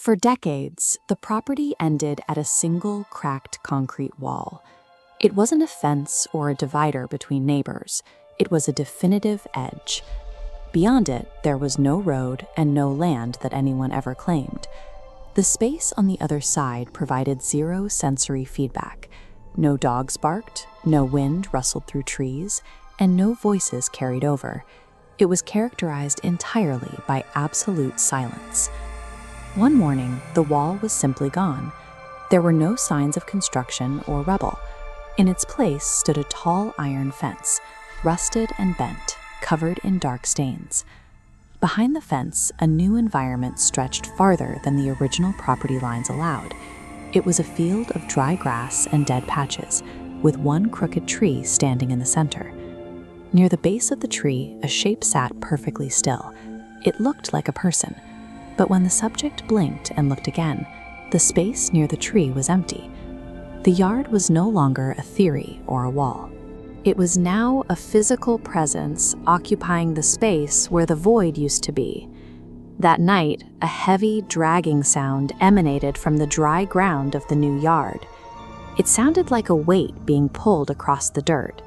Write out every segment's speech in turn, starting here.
For decades, the property ended at a single cracked concrete wall. It wasn't a fence or a divider between neighbors. It was a definitive edge. Beyond it, there was no road and no land that anyone ever claimed. The space on the other side provided zero sensory feedback. No dogs barked, no wind rustled through trees, and no voices carried over. It was characterized entirely by absolute silence. One morning, the wall was simply gone. There were no signs of construction or rubble. In its place stood a tall iron fence, rusted and bent, covered in dark stains. Behind the fence, a new environment stretched farther than the original property lines allowed. It was a field of dry grass and dead patches, with one crooked tree standing in the center. Near the base of the tree, a shape sat perfectly still. It looked like a person, but when the subject blinked and looked again, the space near the tree was empty. The yard was no longer a theory or a wall. It was now a physical presence occupying the space where the void used to be. That night, a heavy, dragging sound emanated from the dry ground of the new yard. It sounded like a weight being pulled across the dirt.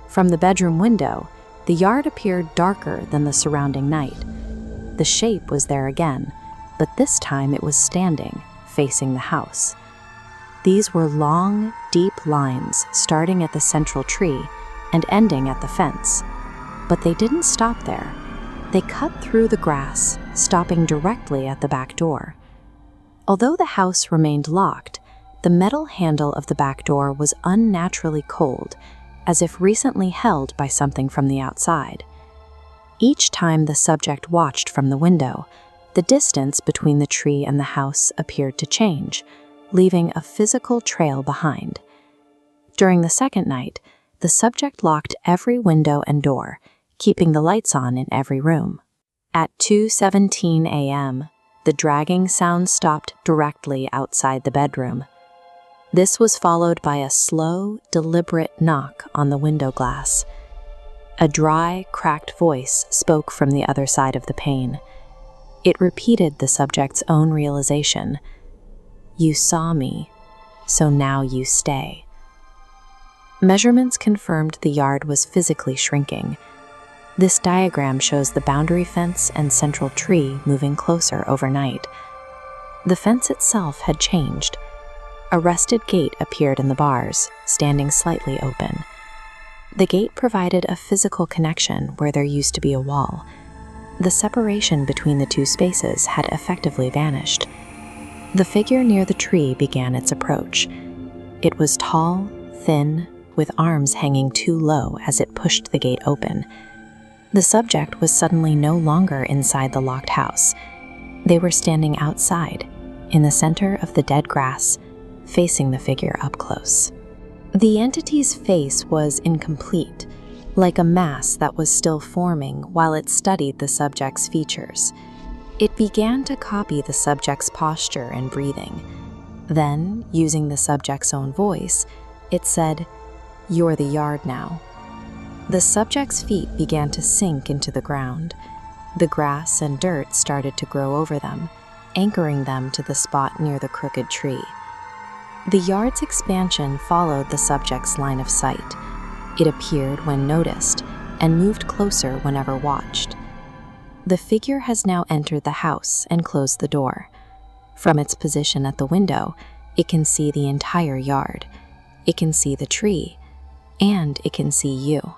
From the bedroom window, the yard appeared darker than the surrounding night. The shape was there again, but this time it was standing, facing the house. These were long, deep lines starting at the central tree and ending at the fence. But they didn't stop there. They cut through the grass, stopping directly at the back door. Although the house remained locked, the metal handle of the back door was unnaturally cold, as if recently held by something from the outside. Each time the subject watched from the window, the distance between the tree and the house appeared to change, leaving a physical trail behind. During the second night, the subject locked every window and door, keeping the lights on in every room. At 2:17 a.m., the dragging sound stopped directly outside the bedroom. This was followed by a slow, deliberate knock on the window glass. A dry, cracked voice spoke from the other side of the pane. It repeated the subject's own realization: "You saw me, so now you stay." Measurements confirmed the yard was physically shrinking. This diagram shows the boundary fence and central tree moving closer overnight. The fence itself had changed. A rusted gate appeared in the bars, standing slightly open. The gate provided a physical connection where there used to be a wall. The separation between the two spaces had effectively vanished. The figure near the tree began its approach. It was tall, thin, with arms hanging too low as it pushed the gate open. The subject was suddenly no longer inside the locked house. They were standing outside, in the center of the dead grass, facing the figure up close. The entity's face was incomplete, like a mass that was still forming while it studied the subject's features. It began to copy the subject's posture and breathing. Then, using the subject's own voice, it said, "You're the yard now." The subject's feet began to sink into the ground. The grass and dirt started to grow over them, anchoring them to the spot near the crooked tree. The yard's expansion followed the subject's line of sight. It appeared when noticed and moved closer whenever watched. The figure has now entered the house and closed the door. From its position at the window, it can see the entire yard. It can see the tree, and it can see you.